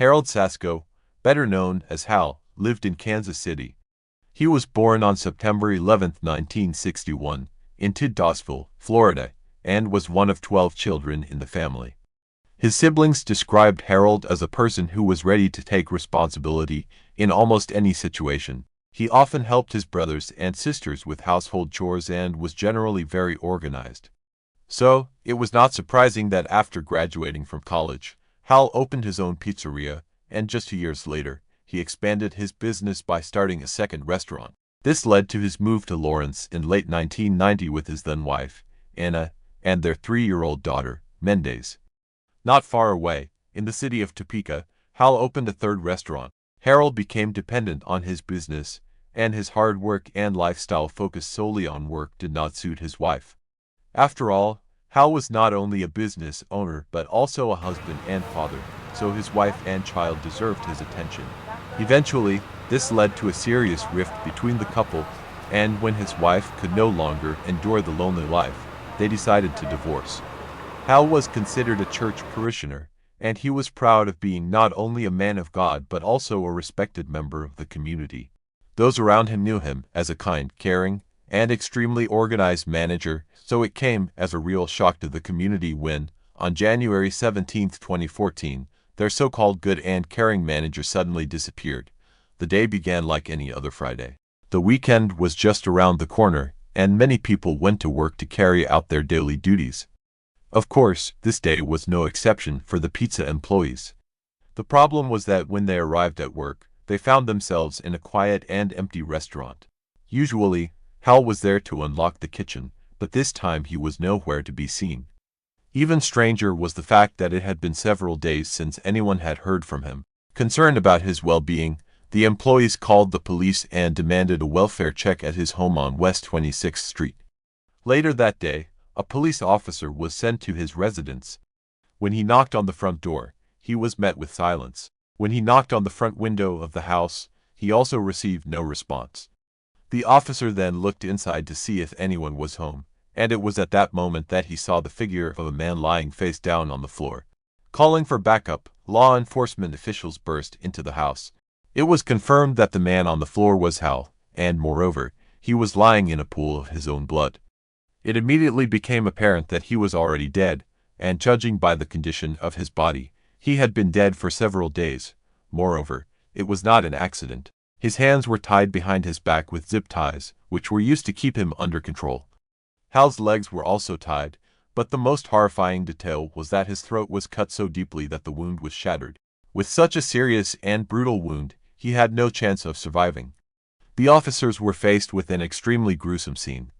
Harold Sasko, better known as Hal, lived in Kansas City. He was born on September 11, 1961, in Tidosville, Florida, and was one of 12 children in the family. His siblings described Harold as a person who was ready to take responsibility in almost any situation. He often helped his brothers and sisters with household chores and was generally very organized. So, it was not surprising that after graduating from college, Hal opened his own pizzeria, and just 2 years later, he expanded his business by starting a second restaurant. This led to his move to Lawrence in late 1990 with his then-wife, Anna, and their 3-year-old daughter, Mendez. Not far away, in the city of Topeka, Hal opened a third restaurant. Harold became dependent on his business, and his hard work and lifestyle focused solely on work did not suit his wife. After all, Hal was not only a business owner but also a husband and father, so his wife and child deserved his attention. Eventually, this led to a serious rift between the couple, and when his wife could no longer endure the lonely life, they decided to divorce. Hal was considered a church parishioner, and he was proud of being not only a man of God but also a respected member of the community. Those around him knew him as a kind, caring, and extremely organized manager, so it came as a real shock to the community when, on January 17, 2014, their so-called good and caring manager suddenly disappeared. The day began like any other Friday. The weekend was just around the corner, and many people went to work to carry out their daily duties. Of course, this day was no exception for the pizza employees. The problem was that when they arrived at work, they found themselves in a quiet and empty restaurant. Usually, Hal was there to unlock the kitchen, but this time he was nowhere to be seen. Even stranger was the fact that it had been several days since anyone had heard from him. Concerned about his well-being, the employees called the police and demanded a welfare check at his home on West 26th Street. Later that day, a police officer was sent to his residence. When he knocked on the front door, he was met with silence. When he knocked on the front window of the house, he also received no response. The officer then looked inside to see if anyone was home, and it was at that moment that he saw the figure of a man lying face down on the floor. Calling for backup, law enforcement officials burst into the house. It was confirmed that the man on the floor was Hal, and moreover, he was lying in a pool of his own blood. It immediately became apparent that he was already dead, and judging by the condition of his body, he had been dead for several days. Moreover, it was not an accident. His hands were tied behind his back with zip ties, which were used to keep him under control. Hal's legs were also tied, but the most horrifying detail was that his throat was cut so deeply that the wound was shattered. With such a serious and brutal wound, he had no chance of surviving. The officers were faced with an extremely gruesome scene.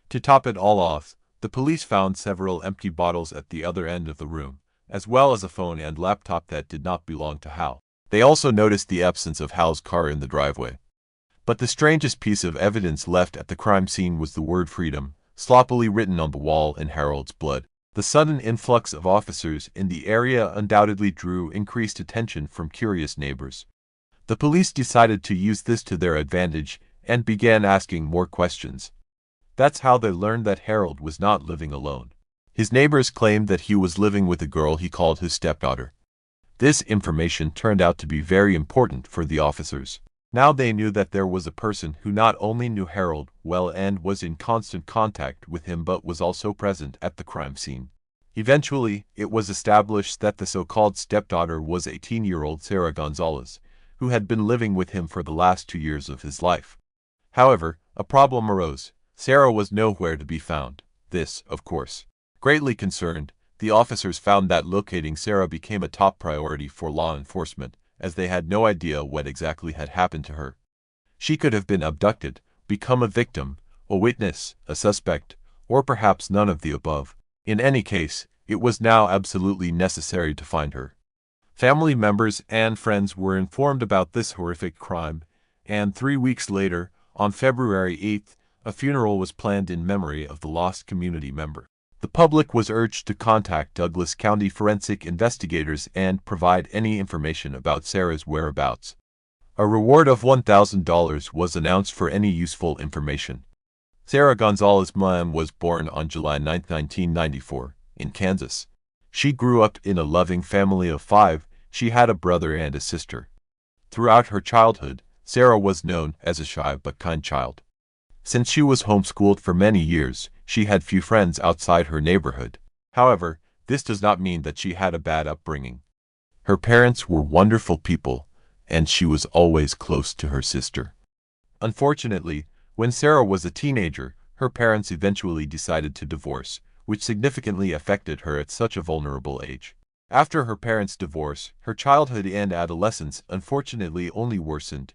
To top it all off, the police found several empty bottles at the other end of the room, as well as a phone and laptop that did not belong to Hal. They also noticed the absence of Hal's car in the driveway. But the strangest piece of evidence left at the crime scene was the word freedom, sloppily written on the wall in Harold's blood. The sudden influx of officers in the area undoubtedly drew increased attention from curious neighbors. The police decided to use this to their advantage and began asking more questions. That's how they learned that Harold was not living alone. His neighbors claimed that he was living with a girl he called his stepdaughter. This information turned out to be very important for the officers. Now they knew that there was a person who not only knew Harold well and was in constant contact with him but was also present at the crime scene. Eventually, it was established that the so-called stepdaughter was 18-year-old Sarah Gonzalez, who had been living with him for the last 2 years of his life. However, a problem arose. Sarah was nowhere to be found. This, of course. Greatly concerned, the officers found that locating Sarah became a top priority for law enforcement, as they had no idea what exactly had happened to her. She could have been abducted, become a victim, a witness, a suspect, or perhaps none of the above. In any case, it was now absolutely necessary to find her. Family members and friends were informed about this horrific crime, and 3 weeks later, on February 8th, a funeral was planned in memory of the lost community member. The public was urged to contact Douglas County forensic investigators and provide any information about Sarah's whereabouts. A reward of $1,000 was announced for any useful information. Sarah Gonzalez Milam was born on July 9, 1994, in Kansas. She grew up in a loving family of 5. She had a brother and a sister. Throughout her childhood, Sarah was known as a shy but kind child. Since she was homeschooled for many years, she had few friends outside her neighborhood. However, this does not mean that she had a bad upbringing. Her parents were wonderful people, and she was always close to her sister. Unfortunately, when Sarah was a teenager, her parents eventually decided to divorce, which significantly affected her at such a vulnerable age. After her parents' divorce, her childhood and adolescence unfortunately only worsened.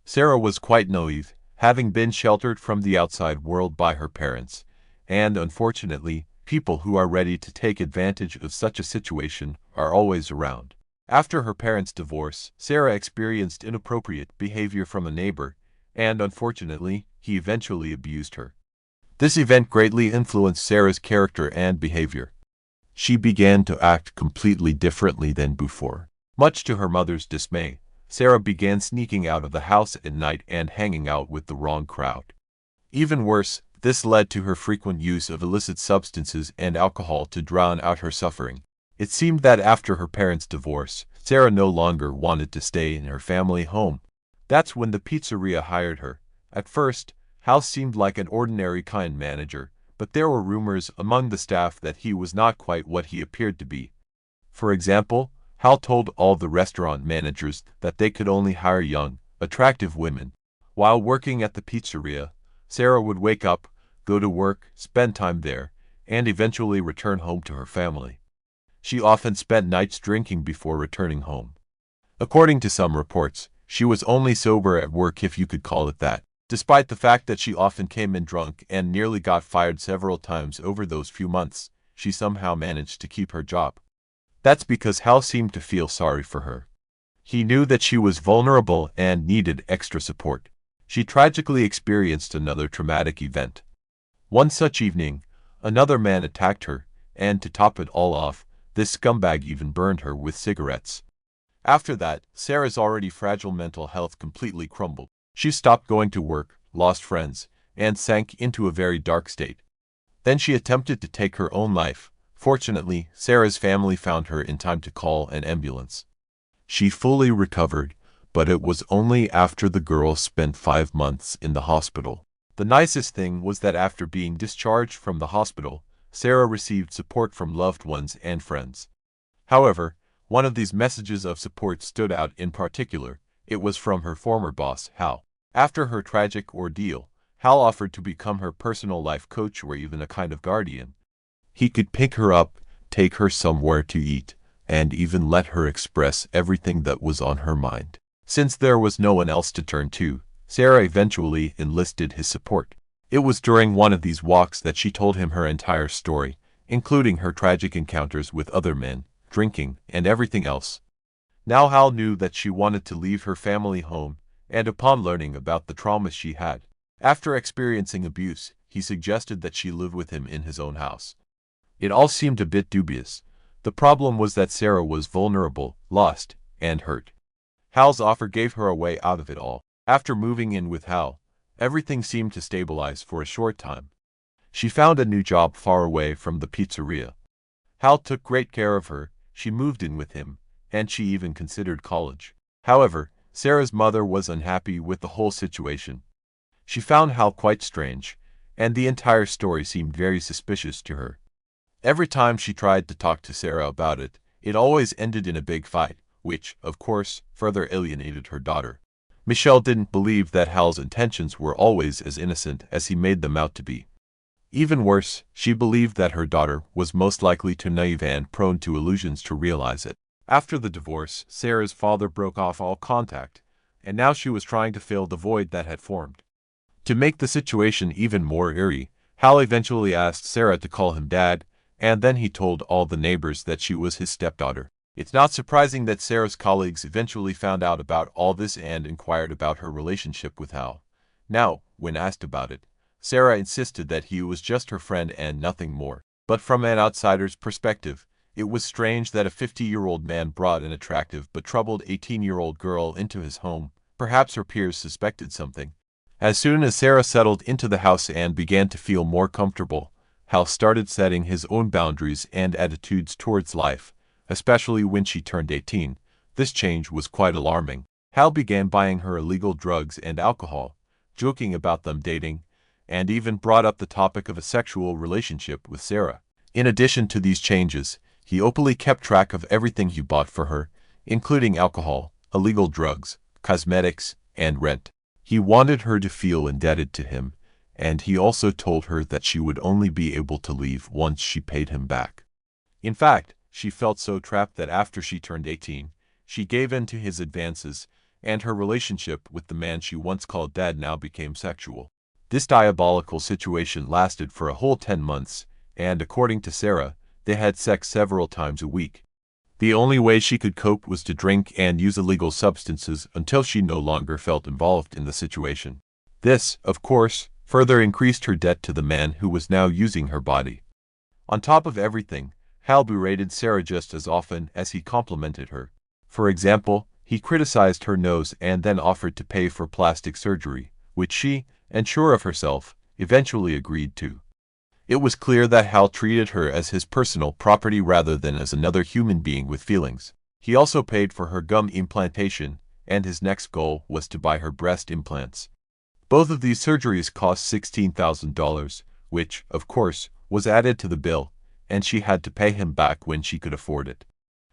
Sarah was quite naive, having been sheltered from the outside world by her parents, and unfortunately, people who are ready to take advantage of such a situation are always around. After her parents' divorce, Sarah experienced inappropriate behavior from a neighbor, and unfortunately, he eventually abused her. This event greatly influenced Sarah's character and behavior. She began to act completely differently than before. Much to her mother's dismay, Sarah began sneaking out of the house at night and hanging out with the wrong crowd. Even worse, this led to her frequent use of illicit substances and alcohol to drown out her suffering. It seemed that after her parents' divorce, Sarah no longer wanted to stay in her family home. That's when the pizzeria hired her. At first, Hal seemed like an ordinary kind manager, but there were rumors among the staff that he was not quite what he appeared to be. For example, Hal told all the restaurant managers that they could only hire young, attractive women. While working at the pizzeria, Sarah would wake up, go to work, spend time there, and eventually return home to her family. She often spent nights drinking before returning home. According to some reports, she was only sober at work, if you could call it that. Despite the fact that she often came in drunk and nearly got fired several times over those few months, she somehow managed to keep her job. That's because Hal seemed to feel sorry for her. He knew that she was vulnerable and needed extra support. She tragically experienced another traumatic event. One such evening, another man attacked her, and to top it all off, this scumbag even burned her with cigarettes. After that, Sarah's already fragile mental health completely crumbled. She stopped going to work, lost friends, and sank into a very dark state. Then she attempted to take her own life. Fortunately, Sarah's family found her in time to call an ambulance. She fully recovered, but it was only after the girl spent 5 months in the hospital. The nicest thing was that after being discharged from the hospital, Sarah received support from loved ones and friends. However, one of these messages of support stood out in particular. It was from her former boss, Hal. After her tragic ordeal, Hal offered to become her personal life coach or even a kind of guardian. He could pick her up, take her somewhere to eat, and even let her express everything that was on her mind. Since there was no one else to turn to, Sarah eventually enlisted his support. It was during one of these walks that she told him her entire story, including her tragic encounters with other men, drinking, and everything else. Now Hal knew that she wanted to leave her family home, and upon learning about the traumas she had, after experiencing abuse, he suggested that she live with him in his own house. It all seemed a bit dubious. The problem was that Sarah was vulnerable, lost, and hurt. Hal's offer gave her a way out of it all. After moving in with Hal, everything seemed to stabilize for a short time. She found a new job far away from the pizzeria. Hal took great care of her, she moved in with him, and she even considered college. However, Sarah's mother was unhappy with the whole situation. She found Hal quite strange, and the entire story seemed very suspicious to her. Every time she tried to talk to Sarah about it, it always ended in a big fight, which, of course, further alienated her daughter. Michelle didn't believe that Hal's intentions were always as innocent as he made them out to be. Even worse, she believed that her daughter was most likely too naive and prone to illusions to realize it. After the divorce, Sarah's father broke off all contact, and now she was trying to fill the void that had formed. To make the situation even more eerie, Hal eventually asked Sarah to call him Dad, and then he told all the neighbors that she was his stepdaughter. It's not surprising that Sarah's colleagues eventually found out about all this and inquired about her relationship with Hal. Now, when asked about it, Sarah insisted that he was just her friend and nothing more. But from an outsider's perspective, it was strange that a 50-year-old man brought an attractive but troubled 18-year-old girl into his home. Perhaps her peers suspected something. As soon as Sarah settled into the house and began to feel more comfortable, Hal started setting his own boundaries and attitudes towards life, especially when she turned 18. This change was quite alarming. Hal began buying her illegal drugs and alcohol, joking about them dating, and even brought up the topic of a sexual relationship with Sarah. In addition to these changes, he openly kept track of everything he bought for her, including alcohol, illegal drugs, cosmetics, and rent. He wanted her to feel indebted to him, and he also told her that she would only be able to leave once she paid him back. In fact, she felt so trapped that after she turned 18, she gave in to his advances, and her relationship with the man she once called dad now became sexual. This diabolical situation lasted for a whole 10 months, and according to Sarah, they had sex several times a week. The only way she could cope was to drink and use illegal substances until she no longer felt involved in the situation. This, of course, further increased her debt to the man who was now using her body. On top of everything, Hal berated Sarah just as often as he complimented her. For example, he criticized her nose and then offered to pay for plastic surgery, which she, and sure of herself, eventually agreed to. It was clear that Hal treated her as his personal property rather than as another human being with feelings. He also paid for her gum implantation, and his next goal was to buy her breast implants. Both of these surgeries cost $16,000, which, of course, was added to the bill, and she had to pay him back when she could afford it.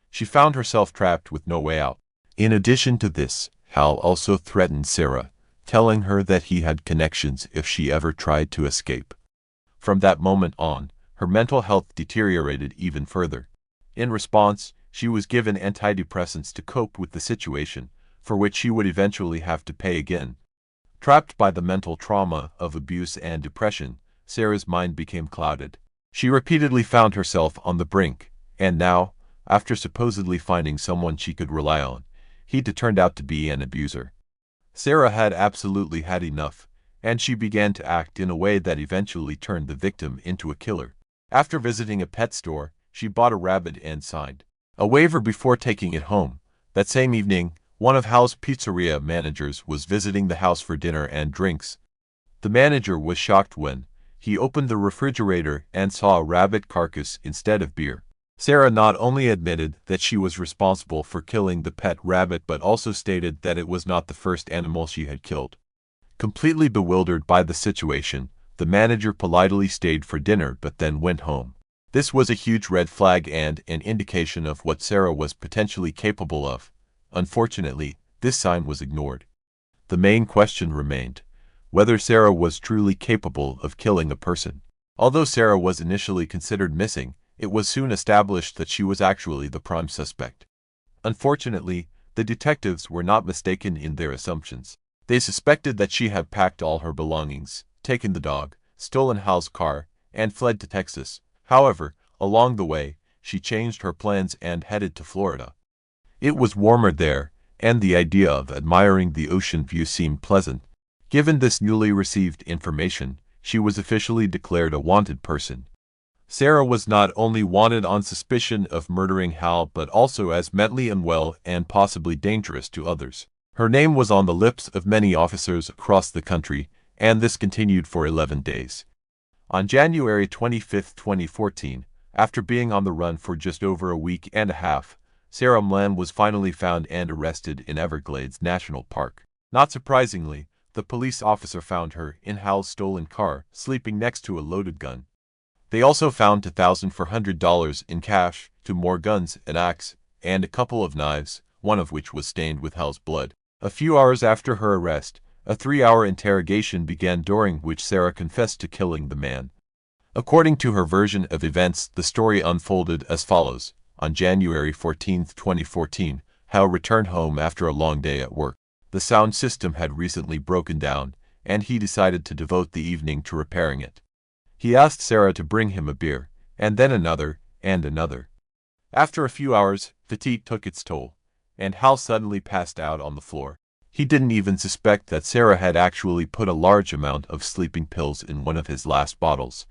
She found herself trapped with no way out. In addition to this, Hal also threatened Sarah, telling her that he had connections if she ever tried to escape. From that moment on, her mental health deteriorated even further. In response, she was given antidepressants to cope with the situation, for which she would eventually have to pay again. Trapped by the mental trauma of abuse and depression, Sarah's mind became clouded. She repeatedly found herself on the brink, and now, after supposedly finding someone she could rely on, he turned out to be an abuser. Sarah had absolutely had enough, and she began to act in a way that eventually turned the victim into a killer. After visiting a pet store, she bought a rabbit and signed a waiver before taking it home. That same evening, one of Hal's pizzeria managers was visiting the house for dinner and drinks. The manager was shocked when he opened the refrigerator and saw a rabbit carcass instead of beer. Sarah not only admitted that she was responsible for killing the pet rabbit but also stated that it was not the first animal she had killed. Completely bewildered by the situation, the manager politely stayed for dinner but then went home. This was a huge red flag and an indication of what Sarah was potentially capable of. Unfortunately, this sign was ignored. The main question remained whether Sarah was truly capable of killing a person. Although Sarah was initially considered missing, it was soon established that she was actually the prime suspect. Unfortunately, the detectives were not mistaken in their assumptions. They suspected that she had packed all her belongings, taken the dog, stolen Hal's car, and fled to Texas. However, along the way, she changed her plans and headed to Florida. It was warmer there, and the idea of admiring the ocean view seemed pleasant. Given this newly received information, she was officially declared a wanted person. Sarah was not only wanted on suspicion of murdering Hal but also as mentally unwell and possibly dangerous to others. Her name was on the lips of many officers across the country, and this continued for 11 days. On January 25, 2014, after being on the run for just over a week and a half, Sarah Mlan was finally found and arrested in Everglades National Park. Not surprisingly, the police officer found her in Hal's stolen car, sleeping next to a loaded gun. They also found $2,400 in cash, 2 more guns, an axe, and a couple of knives, one of which was stained with Hal's blood. A few hours after her arrest, a 3-hour interrogation began during which Sarah confessed to killing the man. According to her version of events, the story unfolded as follows. On January 14, 2014, Hal returned home after a long day at work. The sound system had recently broken down, and he decided to devote the evening to repairing it. He asked Sarah to bring him a beer, and then another, and another. After a few hours, fatigue took its toll, and Hal suddenly passed out on the floor. He didn't even suspect that Sarah had actually put a large amount of sleeping pills in one of his last bottles.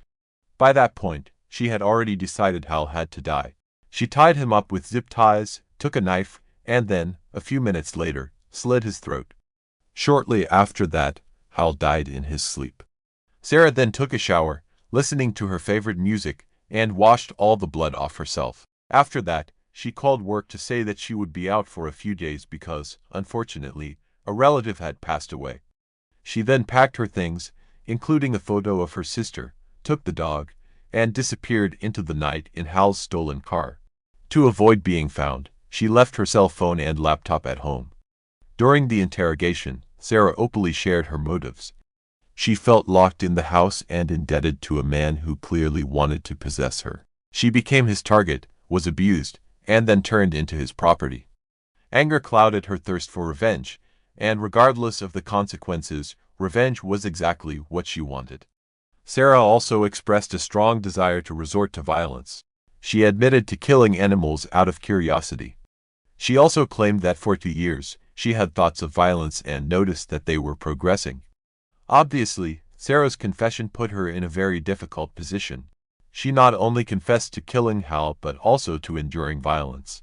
By that point, she had already decided Hal had to die. She tied him up with zip ties, took a knife, and then, a few minutes later, slit his throat. Shortly after that, Hal died in his sleep. Sarah then took a shower, listening to her favorite music, and washed all the blood off herself. After that, she called work to say that she would be out for a few days because, unfortunately, a relative had passed away. She then packed her things, including a photo of her sister, took the dog, and disappeared into the night in Hal's stolen car. To avoid being found, she left her cell phone and laptop at home. During the interrogation, Sarah openly shared her motives. She felt locked in the house and indebted to a man who clearly wanted to possess her. She became his target, was abused, and then turned into his property. Anger clouded her thirst for revenge, and regardless of the consequences, revenge was exactly what she wanted. Sarah also expressed a strong desire to resort to violence. She admitted to killing animals out of curiosity. She also claimed that for 2 years, she had thoughts of violence and noticed that they were progressing. Obviously, Sarah's confession put her in a very difficult position. She not only confessed to killing Hal but also to enduring violence.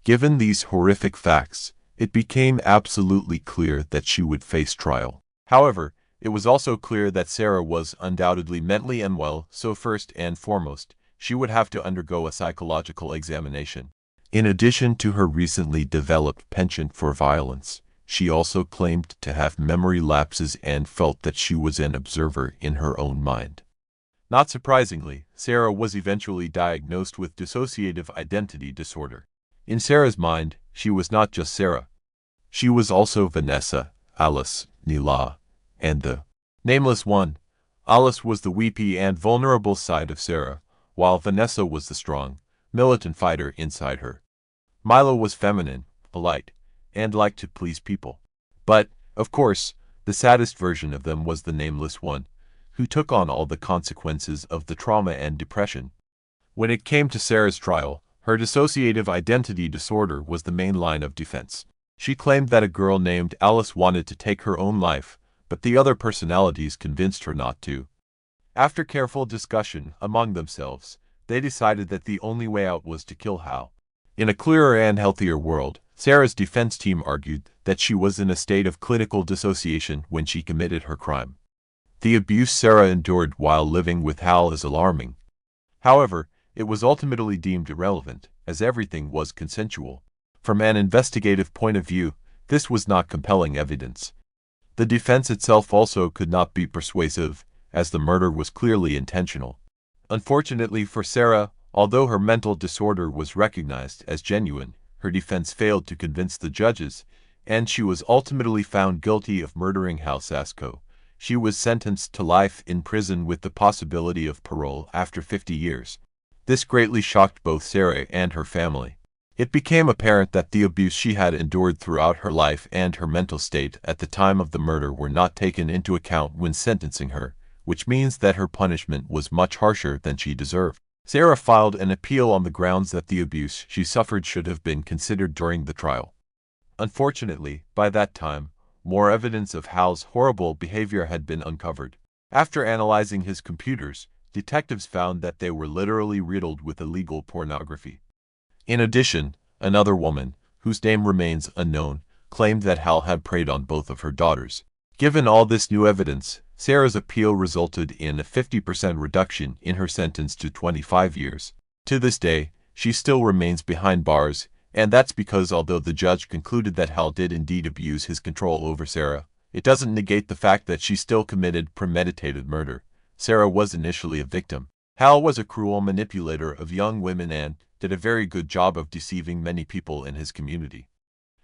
Given these horrific facts, it became absolutely clear that she would face trial. However, it was also clear that Sarah was undoubtedly mentally unwell, so first and foremost, she would have to undergo a psychological examination. In addition to her recently developed penchant for violence, she also claimed to have memory lapses and felt that she was an observer in her own mind. Not surprisingly, Sarah was eventually diagnosed with dissociative identity disorder. In Sarah's mind, she was not just Sarah. She was also Vanessa, Alice, Neela, and the nameless one. Alice was the weepy and vulnerable side of Sarah, while Vanessa was the strong, militant fighter inside her. Milo was feminine, polite, and liked to please people. But, of course, the saddest version of them was the nameless one, who took on all the consequences of the trauma and depression. When it came to Sarah's trial, her dissociative identity disorder was the main line of defense. She claimed that a girl named Alice wanted to take her own life, but the other personalities convinced her not to. After careful discussion among themselves, they decided that the only way out was to kill Hal. In a clearer and healthier world, Sarah's defense team argued that she was in a state of clinical dissociation when she committed her crime. The abuse Sarah endured while living with Hal is alarming. However, it was ultimately deemed irrelevant, as everything was consensual. From an investigative point of view, this was not compelling evidence. The defense itself also could not be persuasive, as the murder was clearly intentional. Unfortunately for Sarah, although her mental disorder was recognized as genuine, her defense failed to convince the judges, and she was ultimately found guilty of murdering Hal Sasko. She was sentenced to life in prison with the possibility of parole after 50 years. This greatly shocked both Sarah and her family. It became apparent that the abuse she had endured throughout her life and her mental state at the time of the murder were not taken into account when sentencing her, which means that her punishment was much harsher than she deserved. Sarah filed an appeal on the grounds that the abuse she suffered should have been considered during the trial. Unfortunately, by that time, more evidence of Hal's horrible behavior had been uncovered. After analyzing his computers, detectives found that they were literally riddled with illegal pornography. In addition, another woman, whose name remains unknown, claimed that Hal had preyed on both of her daughters. Given all this new evidence, Sarah's appeal resulted in a 50% reduction in her sentence to 25 years. To this day, she still remains behind bars, and that's because although the judge concluded that Hal did indeed abuse his control over Sarah, it doesn't negate the fact that she still committed premeditated murder. Sarah was initially a victim. Hal was a cruel manipulator of young women and did a very good job of deceiving many people in his community.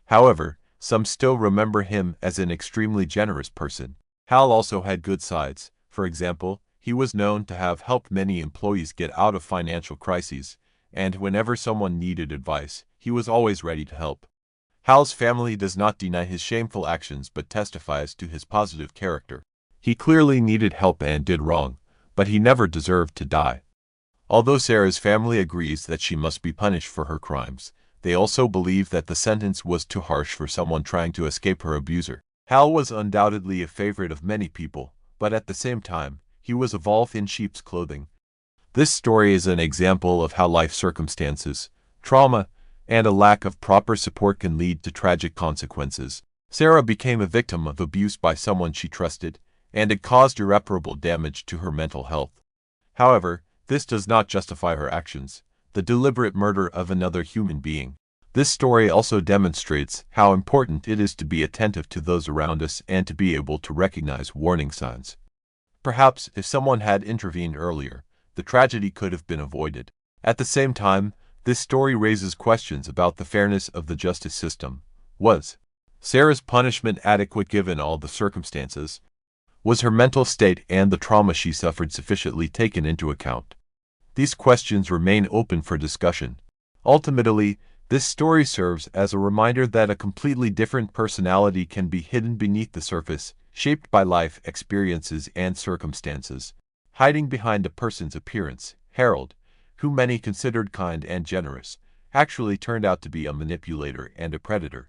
However, some still remember him as an extremely generous person. Hal also had good sides. For example, he was known to have helped many employees get out of financial crises, and whenever someone needed advice, he was always ready to help. Hal's family does not deny his shameful actions but testifies to his positive character. He clearly needed help and did wrong, but he never deserved to die. Although Sarah's family agrees that she must be punished for her crimes, they also believe that the sentence was too harsh for someone trying to escape her abuser. Hal was undoubtedly a favorite of many people, but at the same time, he was a wolf in sheep's clothing. This story is an example of how life circumstances, trauma, and a lack of proper support can lead to tragic consequences. Sarah became a victim of abuse by someone she trusted, and it caused irreparable damage to her mental health. However, this does not justify her actions. the deliberate murder of another human being. This story also demonstrates how important it is to be attentive to those around us and to be able to recognize warning signs. Perhaps if someone had intervened earlier, the tragedy could have been avoided. At the same time, this story raises questions about the fairness of the justice system. Was Sarah's punishment adequate given all the circumstances? Was her mental state and the trauma she suffered sufficiently taken into account? These questions remain open for discussion. Ultimately, this story serves as a reminder that a completely different personality can be hidden beneath the surface, shaped by life experiences and circumstances. Hiding behind a person's appearance, Harold, who many considered kind and generous, actually turned out to be a manipulator and a predator.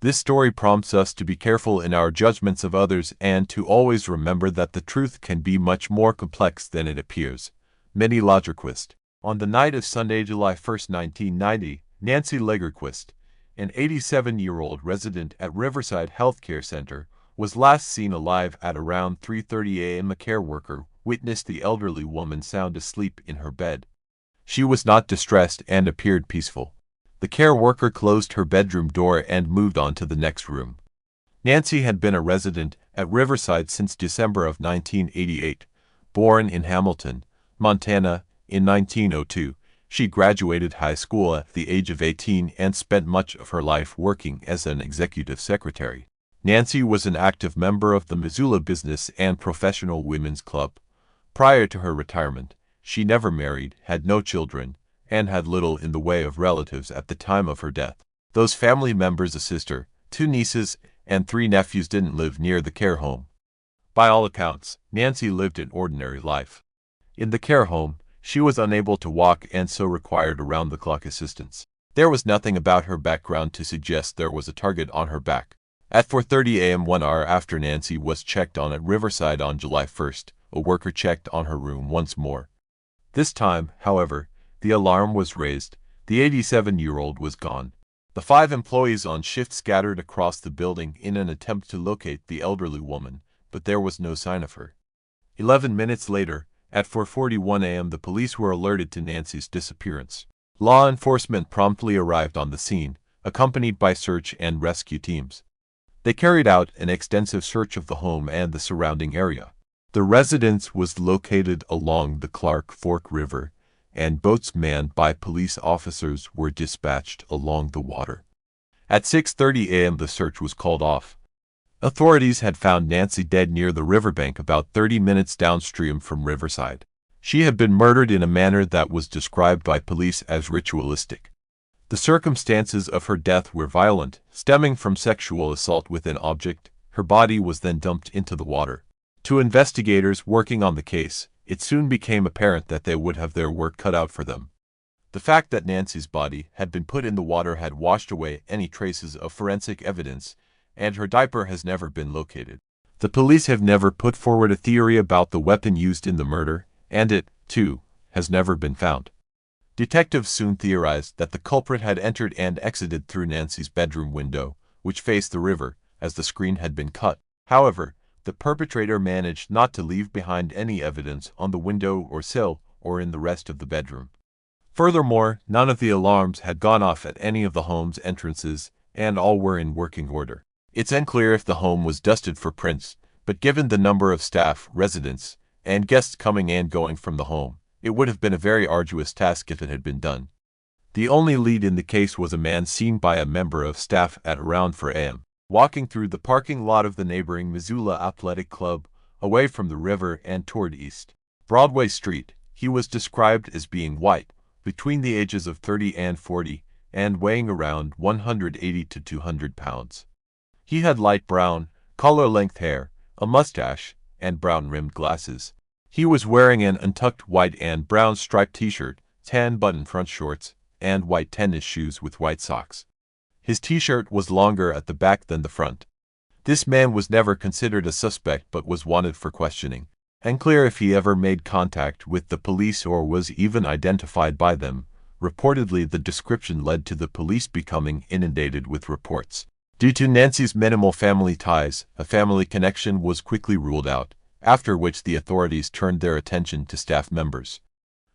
This story prompts us to be careful in our judgments of others and to always remember that the truth can be much more complex than it appears. Minnie Lagerquist. On the night of Sunday, July 1, 1990, Nancy Lagerquist, an 87-year-old resident at Riverside Healthcare Center, was last seen alive at around 3:30 a.m. A care worker witnessed the elderly woman sound asleep in her bed. She was not distressed and appeared peaceful. The care worker closed her bedroom door and moved on to the next room. Nancy had been a resident at Riverside since December of 1988. Born in Hamilton, Montana, in 1902, she graduated high school at the age of 18 and spent much of her life working as an executive secretary. Nancy was an active member of the Missoula Business and Professional Women's Club. Prior to her retirement, she never married, had no children, and had little in the way of relatives at the time of her death. Those family members, a sister, 2 nieces, and 3 nephews, didn't live near the care home. By all accounts, Nancy lived an ordinary life. In the care home, she was unable to walk and so required around-the-clock assistance. There was nothing about her background to suggest there was a target on her back. At 4:30 a.m., 1 hour after Nancy was checked on at Riverside on July 1st, a worker checked on her room once more. This time, however, the alarm was raised. The 87-year-old was gone. The 5 employees on shift scattered across the building in an attempt to locate the elderly woman, but there was no sign of her. 11 minutes later, at 4:41 a.m., the police were alerted to Nancy's disappearance. Law enforcement promptly arrived on the scene, accompanied by search and rescue teams. They carried out an extensive search of the home and the surrounding area. The residence was located along the Clark Fork River, and boats manned by police officers were dispatched along the water. At 6:30 a.m., the search was called off. Authorities had found Nancy dead near the riverbank about 30 minutes downstream from Riverside. She had been murdered in a manner that was described by police as ritualistic. The circumstances of her death were violent, stemming from sexual assault with an object. Her body was then dumped into the water. To investigators working on the case, it soon became apparent that they would have their work cut out for them. The fact that Nancy's body had been put in the water had washed away any traces of forensic evidence, and her diaper has never been located. The police have never put forward a theory about the weapon used in the murder, and it, too, has never been found. Detectives soon theorized that the culprit had entered and exited through Nancy's bedroom window, which faced the river, as the screen had been cut. However, the perpetrator managed not to leave behind any evidence on the window or sill or in the rest of the bedroom. Furthermore, none of the alarms had gone off at any of the home's entrances, and all were in working order. It's unclear if the home was dusted for prints, but given the number of staff, residents, and guests coming and going from the home, it would have been a very arduous task if it had been done. The only lead in the case was a man seen by a member of staff at around 4 a.m. walking through the parking lot of the neighboring Missoula Athletic Club, away from the river and toward East Broadway Street. He was described as being white, between the ages of 30 and 40, and weighing around 180 to 200 pounds. He had light brown, collar-length hair, a mustache, and brown-rimmed glasses. He was wearing an untucked white and brown striped t-shirt, tan button front shorts, and white tennis shoes with white socks. His t-shirt was longer at the back than the front. This man was never considered a suspect but was wanted for questioning. Unclear if he ever made contact with the police or was even identified by them. Reportedly, the description led to the police becoming inundated with reports. Due to Nancy's minimal family ties, a family connection was quickly ruled out, after which the authorities turned their attention to staff members.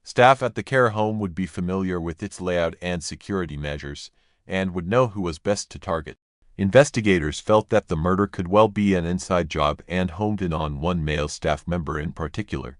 Staff at the care home would be familiar with its layout and security measures, and would know who was best to target. Investigators felt that the murder could well be an inside job and homed in on one male staff member in particular.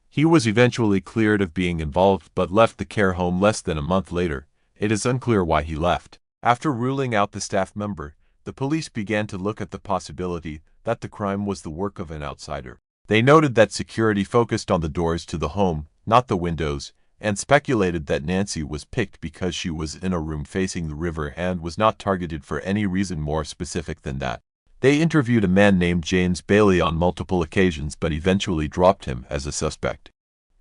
He was eventually cleared of being involved but left the care home less than a month later. It is unclear why he left. After ruling out the staff member, the police began to look at the possibility that the crime was the work of an outsider. They noted that security focused on the doors to the home, not the windows, and speculated that Nancy was picked because she was in a room facing the river and was not targeted for any reason more specific than that. They interviewed a man named James Bailey on multiple occasions but eventually dropped him as a suspect.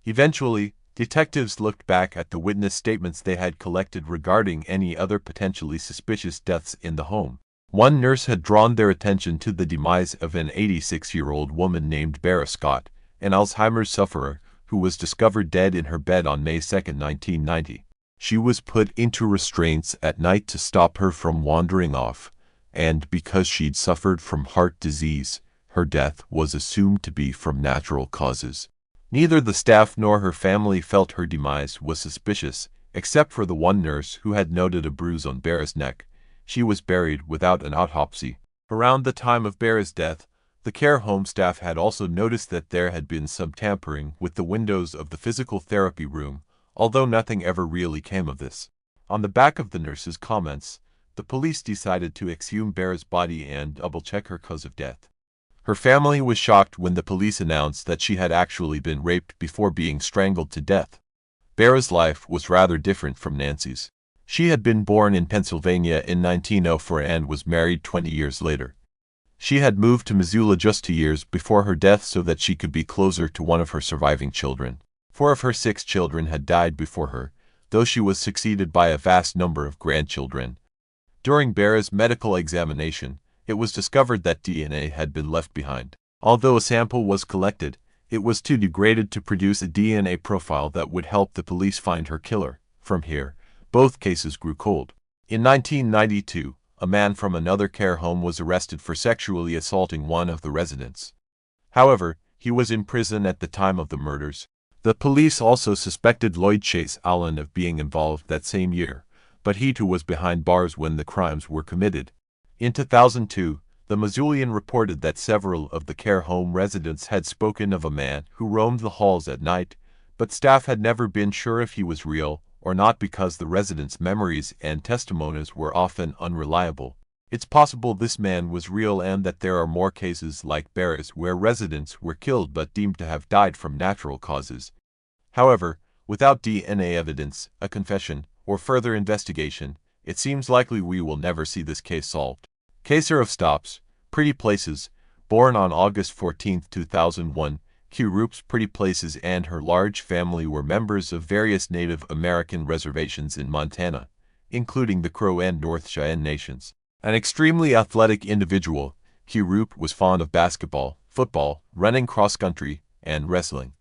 Eventually, detectives looked back at the witness statements they had collected regarding any other potentially suspicious deaths in the home. One nurse had drawn their attention to the demise of an 86-year-old woman named Bara Scott, an Alzheimer's sufferer, who was discovered dead in her bed on May 2, 1990. She was put into restraints at night to stop her from wandering off, and because she'd suffered from heart disease, her death was assumed to be from natural causes. Neither the staff nor her family felt her demise was suspicious, except for the one nurse who had noted a bruise on Bara's neck. She was buried without an autopsy. Around the time of Bara's death, the care home staff had also noticed that there had been some tampering with the windows of the physical therapy room, although nothing ever really came of this. On the back of the nurse's comments, the police decided to exhume Bara's body and double-check her cause of death. Her family was shocked when the police announced that she had actually been raped before being strangled to death. Bara's life was rather different from Nancy's. She had been born in Pennsylvania in 1904 and was married 20 years later. She had moved to Missoula just 2 years before her death so that she could be closer to one of her surviving children. 4 of her 6 children had died before her, though she was succeeded by a vast number of grandchildren. During Bara's medical examination, it was discovered that DNA had been left behind. Although a sample was collected, it was too degraded to produce a DNA profile that would help the police find her killer. From here, both cases grew cold. In 1992, a man from another care home was arrested for sexually assaulting one of the residents. However, he was in prison at the time of the murders. The police also suspected Lloyd Chase Allen of being involved that same year, but he too was behind bars when the crimes were committed. In 2002, the Missoulian reported that several of the care home residents had spoken of a man who roamed the halls at night, but staff had never been sure if he was real or not because the residents' memories and testimonies were often unreliable. It's possible this man was real and that there are more cases like Bara's where residents were killed but deemed to have died from natural causes. However, without DNA evidence, a confession, or further investigation, it seems likely we will never see this case solved. Kaiser of Stops, Pretty Places, born on August 14, 2001, Kurups Pretty Places and her large family were members of various Native American reservations in Montana, including the Crow and North Cheyenne nations. An extremely athletic individual, Kurup was fond of basketball, football, running cross-country, and wrestling.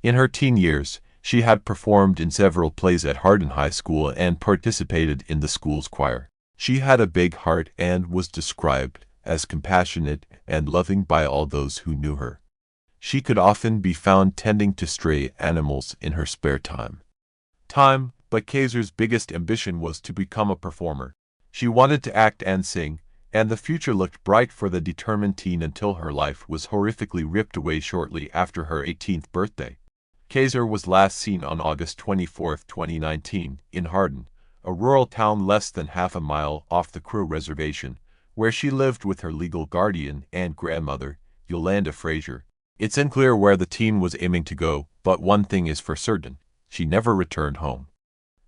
In her teen years, she had performed in several plays at Hardin High School and participated in the school's choir. She had a big heart and was described as compassionate and loving by all those who knew her. She could often be found tending to stray animals in her spare time. But Kaiser's biggest ambition was to become a performer. She wanted to act and sing, and the future looked bright for the determined teen until her life was horrifically ripped away shortly after her 18th birthday. Kaiser was last seen on August 24, 2019, in Hardin, a rural town less than half a mile off the Crow Reservation, where she lived with her legal guardian and grandmother, Yolanda Frazier. It's unclear where the teen was aiming to go, but one thing is for certain: she never returned home.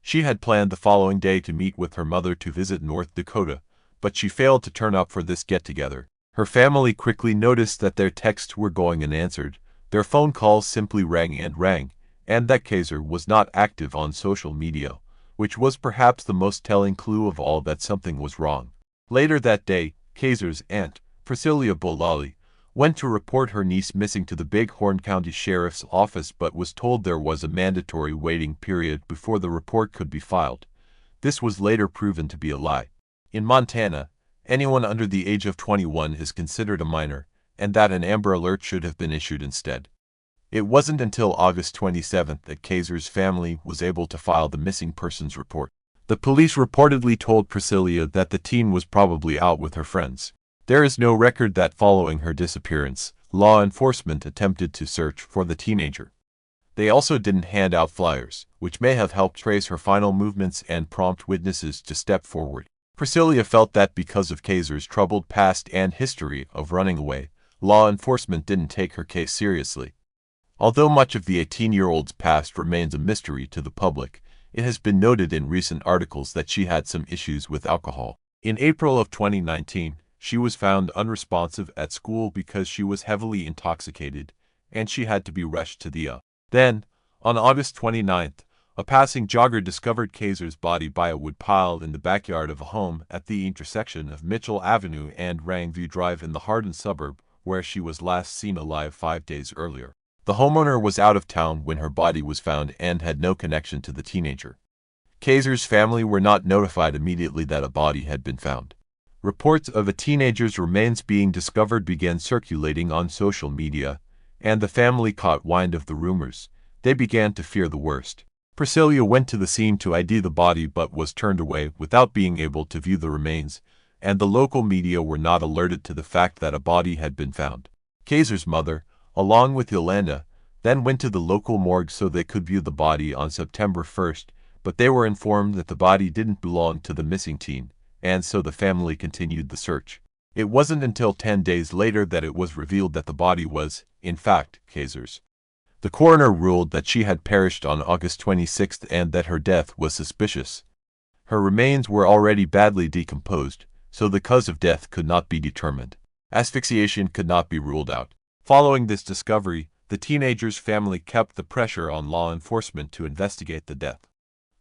She had planned the following day to meet with her mother to visit North Dakota, but she failed to turn up for this get-together. Her family quickly noticed that their texts were going unanswered, their phone calls simply rang, and that Kaiser was not active on social media, which was perhaps the most telling clue of all that something was wrong. Later that day, Kaiser's aunt, Priscilla Bolali, went to report her niece missing to the Bighorn County Sheriff's Office but was told there was a mandatory waiting period before the report could be filed. This was later proven to be a lie. In Montana, anyone under the age of 21 is considered a minor, and that an Amber Alert should have been issued instead. It wasn't until August 27 that Kaiser's family was able to file the missing persons report. The police reportedly told Priscilla that the teen was probably out with her friends. There is no record that following her disappearance, law enforcement attempted to search for the teenager. They also didn't hand out flyers, which may have helped trace her final movements and prompt witnesses to step forward. Priscilla felt that because of Kaiser's troubled past and history of running away, law enforcement didn't take her case seriously. Although much of the 18-year-old's past remains a mystery to the public, it has been noted in recent articles that she had some issues with alcohol. In April of 2019, she was found unresponsive at school because she was heavily intoxicated, and she had to be rushed to the Then, on August 29th, a passing jogger discovered Kaiser's body by a wood pile in the backyard of a home at the intersection of Mitchell Avenue and Rangeview Drive in the Hardin suburb, where she was last seen alive 5 days earlier. The homeowner was out of town when her body was found and had no connection to the teenager. Kaiser's family were not notified immediately that a body had been found. Reports of a teenager's remains being discovered began circulating on social media, and the family caught wind of the rumors. They began to fear the worst. Priscilla went to the scene to ID the body but was turned away without being able to view the remains, and the local media were not alerted to the fact that a body had been found. Kaiser's mother, along with Yolanda, then went to the local morgue so they could view the body on September 1st, but they were informed that the body didn't belong to the missing teen, and so the family continued the search. It wasn't until 10 days later that it was revealed that the body was, in fact, Kaiser's. The coroner ruled that she had perished on August 26th and that her death was suspicious. Her remains were already badly decomposed, so the cause of death could not be determined. Asphyxiation could not be ruled out. Following this discovery, the teenager's family kept the pressure on law enforcement to investigate the death.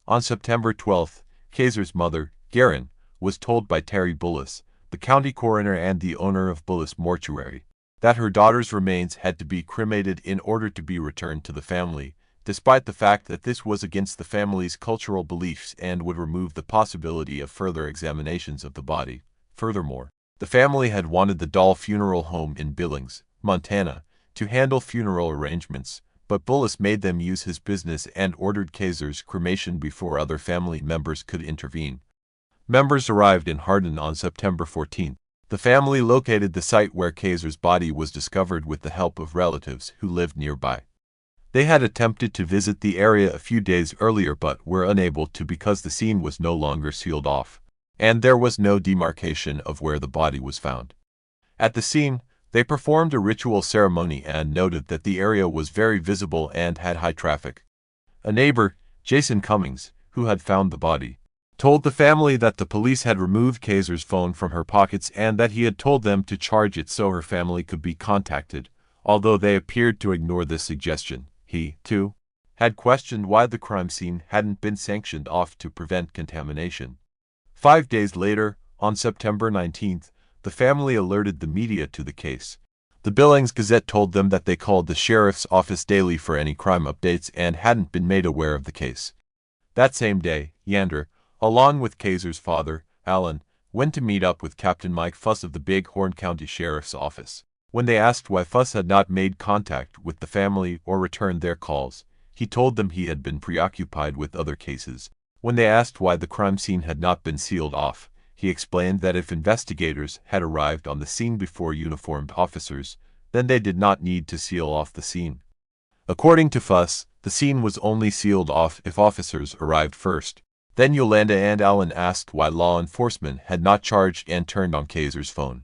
On September 12th, Kaiser's mother, Garen, was told by Terry Bullis, the county coroner and the owner of Bullis Mortuary, that her daughter's remains had to be cremated in order to be returned to the family, despite the fact that this was against the family's cultural beliefs and would remove the possibility of further examinations of the body. Furthermore, the family had wanted the Dahl Funeral Home in Billings, Montana, to handle funeral arrangements, but Bullis made them use his business and ordered Kaiser's cremation before other family members could intervene. Members arrived in Hardin on September 14th. The family located the site where Kaiser's body was discovered with the help of relatives who lived nearby. They had attempted to visit the area a few days earlier but were unable to because the scene was no longer sealed off, and there was no demarcation of where the body was found. At the scene, they performed a ritual ceremony and noted that the area was very visible and had high traffic. A neighbor, Jason Cummings, who had found the body, told the family that the police had removed Kaiser's phone from her pockets and that he had told them to charge it so her family could be contacted. Although they appeared to ignore this suggestion, he, too, had questioned why the crime scene hadn't been sanctioned off to prevent contamination. 5 days later, on September 19th, the family alerted the media to the case. The Billings Gazette told them that they called the sheriff's office daily for any crime updates and hadn't been made aware of the case. That same day, Yander, along with Kaiser's father, Alan, went to meet up with Captain Mike Fuss of the Big Horn County Sheriff's Office. When they asked why Fuss had not made contact with the family or returned their calls, he told them he had been preoccupied with other cases. When they asked why the crime scene had not been sealed off, he explained that if investigators had arrived on the scene before uniformed officers, then they did not need to seal off the scene. According to Fuss, the scene was only sealed off if officers arrived first. Then Yolanda and Alan asked why law enforcement had not charged and turned on Kaiser's phone.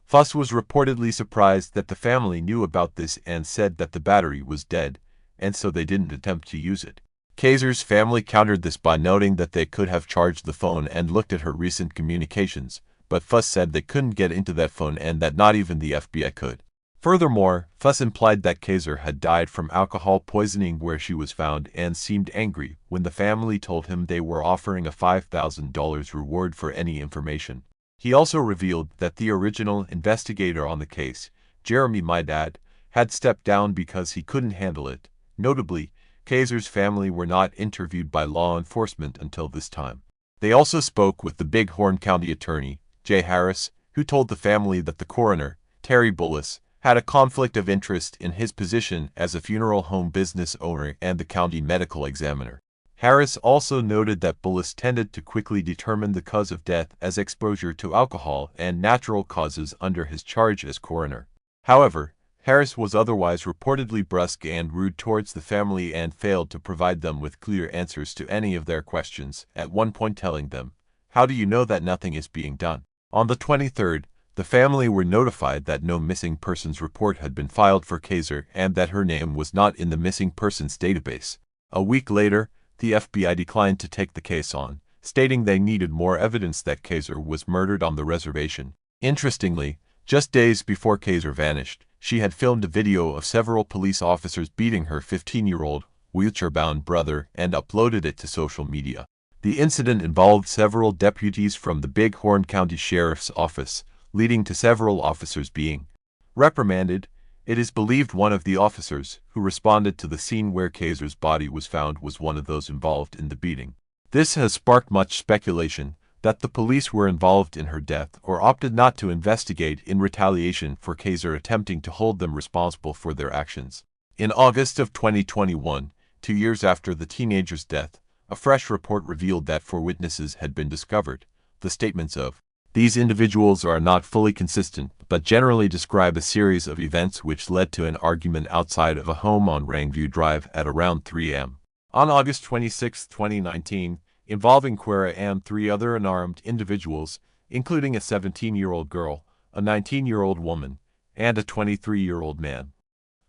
Fuss was reportedly surprised that the family knew about this and said that the battery was dead, and so they didn't attempt to use it. Kaiser's family countered this by noting that they could have charged the phone and looked at her recent communications, but Fuss said they couldn't get into that phone and that not even the FBI could. Furthermore, Fuss implied that Kaiser had died from alcohol poisoning where she was found and seemed angry when the family told him they were offering a $5,000 reward for any information. He also revealed that the original investigator on the case, Jeremy Mydad, had stepped down because he couldn't handle it. Notably, Kaiser's family were not interviewed by law enforcement until this time. They also spoke with the Big Horn County attorney, Jay Harris, who told the family that the coroner, Terry Bullis, had a conflict of interest in his position as a funeral home business owner and the county medical examiner. Harris also noted that police tended to quickly determine the cause of death as exposure to alcohol and natural causes under his charge as coroner. However, Harris was otherwise reportedly brusque and rude towards the family and failed to provide them with clear answers to any of their questions, at one point telling them, "How do you know that nothing is being done?" On the 23rd, the family were notified that no missing persons report had been filed for Kaiser and that her name was not in the missing persons database. A week later, the FBI declined to take the case on, stating they needed more evidence that Kaiser was murdered on the reservation. Interestingly, just days before Kaiser vanished, she had filmed a video of several police officers beating her 15-year-old, wheelchair-bound brother and uploaded it to social media. The incident involved several deputies from the Bighorn County Sheriff's Office, leading to several officers being reprimanded. It is believed one of the officers who responded to the scene where Kaiser's body was found was one of those involved in the beating. This has sparked much speculation that the police were involved in her death or opted not to investigate in retaliation for Kaiser attempting to hold them responsible for their actions. In August of 2021, 2 years after the teenager's death, a fresh report revealed that 4 witnesses had been discovered. The statements of these individuals are not fully consistent, but generally describe a series of events which led to an argument outside of a home on Rangeview Drive at around 3 a.m. on August 26, 2019, involving Quera and 3 other unarmed individuals, including a 17-year-old girl, a 19-year-old woman, and a 23-year-old man.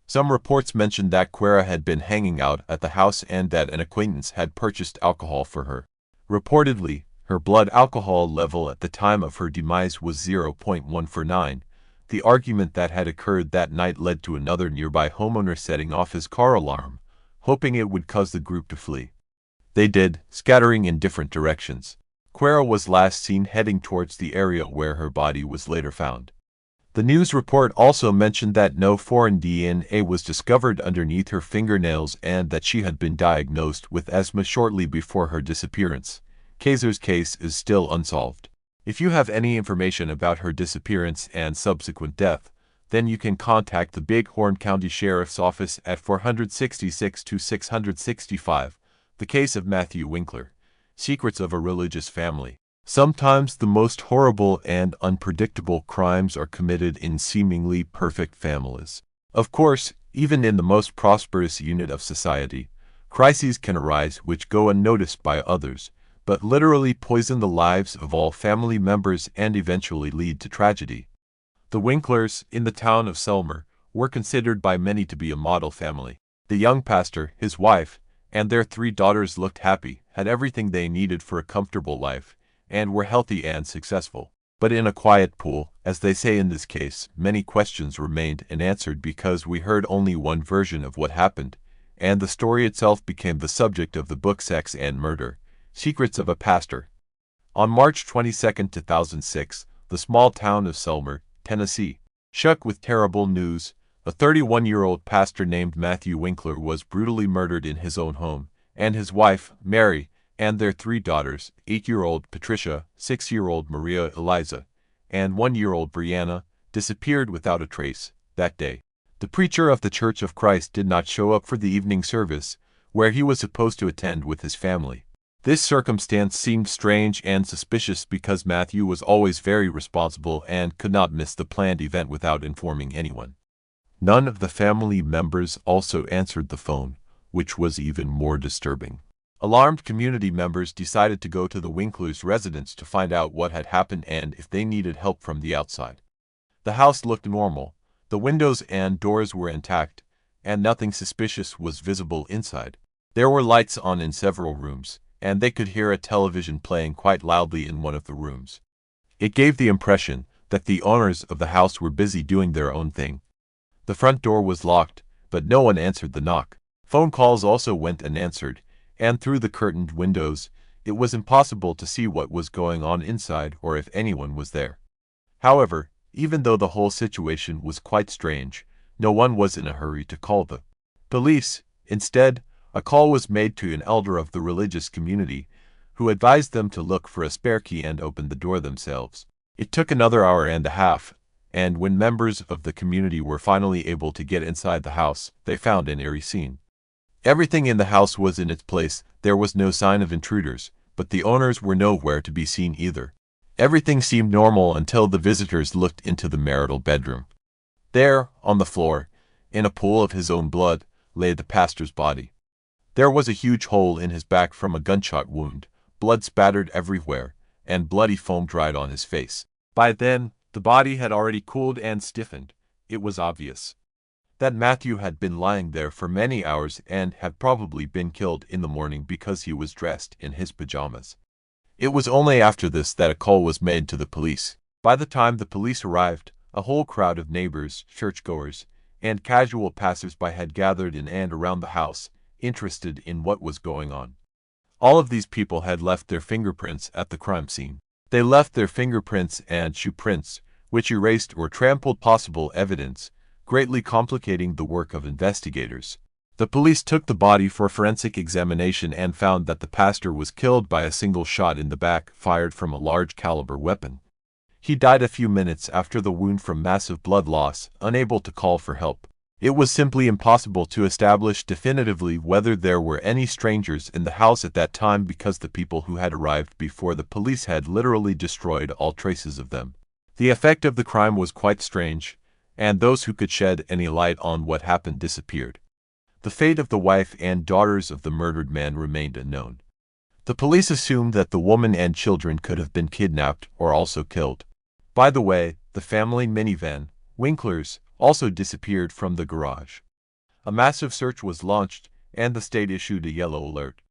Some reports mentioned that Quera had been hanging out at the house and that an acquaintance had purchased alcohol for her. Reportedly, her blood alcohol level at the time of her demise was 0.149. The argument that had occurred that night led to another nearby homeowner setting off his car alarm, hoping it would cause the group to flee. They did, scattering in different directions. Quera was last seen heading towards the area where her body was later found. The news report also mentioned that no foreign DNA was discovered underneath her fingernails and that she had been diagnosed with asthma shortly before her disappearance. Kaiser's case is still unsolved. If you have any information about her disappearance and subsequent death, then you can contact the Bighorn County Sheriff's Office at 466-665, the case of Matthew Winkler, Secrets of a Religious Family. Sometimes the most horrible and unpredictable crimes are committed in seemingly perfect families. Of course, even in the most prosperous unit of society, crises can arise which go unnoticed by others, but literally poison the lives of all family members and eventually lead to tragedy. The Winklers, in the town of Selmer, were considered by many to be a model family. The young pastor, his wife, and their 3 daughters looked happy, had everything they needed for a comfortable life, and were healthy and successful. But in a quiet pool, as they say in this case, many questions remained unanswered because we heard only one version of what happened, and the story itself became the subject of the book Sex and Murder, Secrets of a Pastor. On March 22, 2006, the small town of Selmer, Tennessee, shook with terrible news. A 31-year-old pastor named Matthew Winkler was brutally murdered in his own home, and his wife, Mary, and their 3 daughters, 8-year-old Patricia, 6-year-old Maria Eliza, and 1-year-old Brianna, disappeared without a trace that day. The preacher of the Church of Christ did not show up for the evening service, where he was supposed to attend with his family. This circumstance seemed strange and suspicious because Matthew was always very responsible and could not miss the planned event without informing anyone. None of the family members also answered the phone, which was even more disturbing. Alarmed community members decided to go to the Winklers' residence to find out what had happened and if they needed help from the outside. The house looked normal, the windows and doors were intact, and nothing suspicious was visible inside. There were lights on in several rooms, and they could hear a television playing quite loudly in one of the rooms. It gave the impression that the owners of the house were busy doing their own thing. The front door was locked, but no one answered the knock. Phone calls also went unanswered, and through the curtained windows, it was impossible to see what was going on inside or if anyone was there. However, even though the whole situation was quite strange, no one was in a hurry to call the police. Instead, a call was made to an elder of the religious community, who advised them to look for a spare key and open the door themselves. It took another hour and a half, and when members of the community were finally able to get inside the house, they found an eerie scene. Everything in the house was in its place, there was no sign of intruders, but the owners were nowhere to be seen either. Everything seemed normal until the visitors looked into the marital bedroom. There, on the floor, in a pool of his own blood, lay the pastor's body. There was a huge hole in his back from a gunshot wound, blood spattered everywhere, and bloody foam dried on his face. By then, the body had already cooled and stiffened. It was obvious that Matthew had been lying there for many hours and had probably been killed in the morning because he was dressed in his pajamas. It was only after this that a call was made to the police. By the time the police arrived, a whole crowd of neighbors, churchgoers, and casual passers-by had gathered in and around the house, interested in what was going on. All of these people had left their fingerprints at the crime scene. They left their fingerprints and shoe prints, which erased or trampled possible evidence, greatly complicating the work of investigators. The police took the body for forensic examination and found that the pastor was killed by a single shot in the back fired from a large-caliber weapon. He died a few minutes after the wound from massive blood loss, unable to call for help. It was simply impossible to establish definitively whether there were any strangers in the house at that time because the people who had arrived before the police had literally destroyed all traces of them. The effect of the crime was quite strange, and those who could shed any light on what happened disappeared. The fate of the wife and daughters of the murdered man remained unknown. The police assumed that the woman and children could have been kidnapped or also killed. By the way, the family minivan, Winkler's, also disappeared from the garage. A massive search was launched, and the state issued a yellow alert.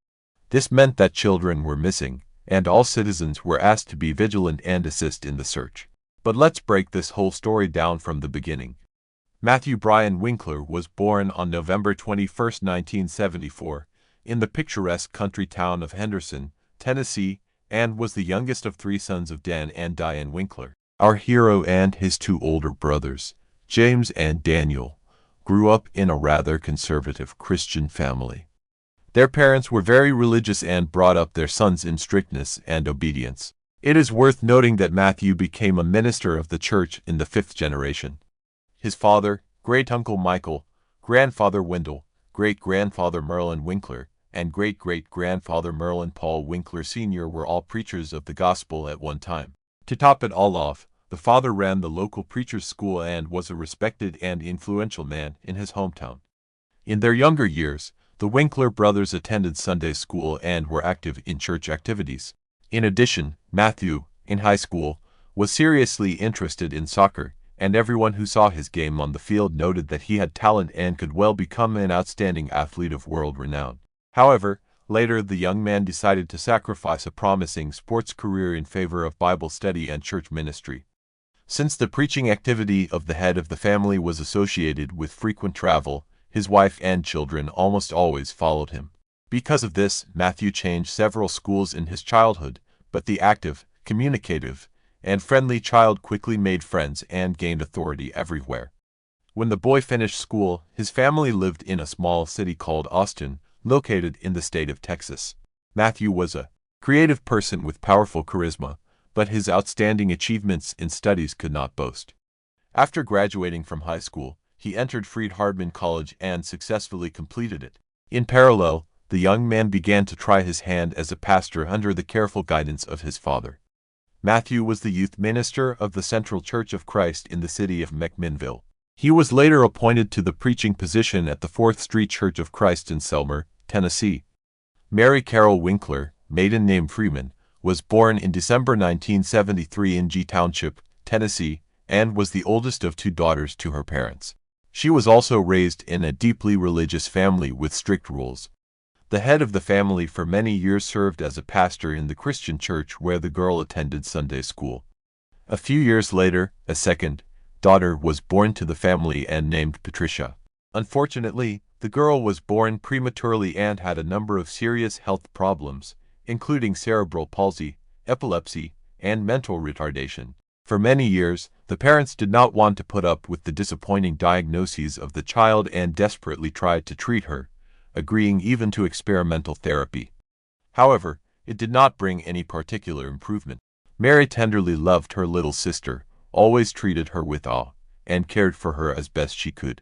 This meant that children were missing, and all citizens were asked to be vigilant and assist in the search. But let's break this whole story down from the beginning. Matthew Bryan Winkler was born on November 21, 1974, in the picturesque country town of Henderson, Tennessee, and was the youngest of 3 sons of Dan and Diane Winkler. Our hero and his 2 older brothers, James and Daniel, grew up in a rather conservative Christian family. Their parents were very religious and brought up their sons in strictness and obedience. It is worth noting that Matthew became a minister of the church in the 5th generation. His father, great-uncle Michael, grandfather Wendell, great-grandfather Merlin Winkler, and great-great-grandfather Merlin Paul Winkler Sr. were all preachers of the gospel at one time. To top it all off, the father ran the local preacher's school and was a respected and influential man in his hometown. In their younger years, the Winkler brothers attended Sunday school and were active in church activities. In addition, Matthew, in high school, was seriously interested in soccer, and everyone who saw his game on the field noted that he had talent and could well become an outstanding athlete of world renown. However, later the young man decided to sacrifice a promising sports career in favor of Bible study and church ministry. Since the preaching activity of the head of the family was associated with frequent travel, his wife and children almost always followed him. Because of this, Matthew changed several schools in his childhood, but the active, communicative, and friendly child quickly made friends and gained authority everywhere. When the boy finished school, his family lived in a small city called Austin, located in the state of Texas. Matthew was a creative person with powerful charisma, but his outstanding achievements in studies could not boast. After graduating from high school, he entered Freed-Hardeman College and successfully completed it. In parallel, the young man began to try his hand as a pastor under the careful guidance of his father. Matthew was the youth minister of the Central Church of Christ in the city of McMinnville. He was later appointed to the preaching position at the 4th Street Church of Christ in Selmer, Tennessee. Mary Carol Winkler, maiden name Freeman, was born in December 1973 in G Township, Tennessee, and was the oldest of 2 daughters to her parents. She was also raised in a deeply religious family with strict rules. The head of the family for many years served as a pastor in the Christian church where the girl attended Sunday school. A few years later, a second daughter was born to the family and named Patricia. Unfortunately, the girl was born prematurely and had a number of serious health problems, including cerebral palsy, epilepsy, and mental retardation. For many years, the parents did not want to put up with the disappointing diagnoses of the child and desperately tried to treat her, agreeing even to experimental therapy. However, it did not bring any particular improvement. Mary tenderly loved her little sister, always treated her with awe and cared for her as best she could.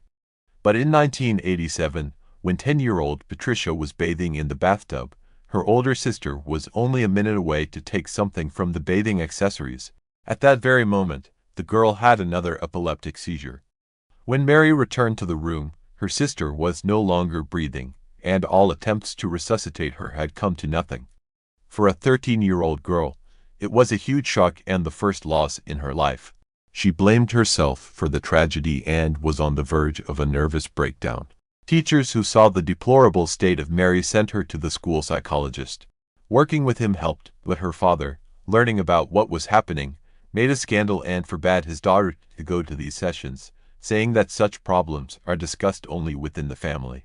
But in 1987, when 10-year-old Patricia was bathing in the bathtub, her older sister was only a minute away to take something from the bathing accessories. At that very moment, the girl had another epileptic seizure. When Mary returned to the room, her sister was no longer breathing, and all attempts to resuscitate her had come to nothing. For a 13-year-old girl, it was a huge shock and the first loss in her life. She blamed herself for the tragedy and was on the verge of a nervous breakdown. Teachers who saw the deplorable state of Mary sent her to the school psychologist. Working with him helped, but her father, learning about what was happening, made a scandal and forbade his daughter to go to these sessions, saying that such problems are discussed only within the family.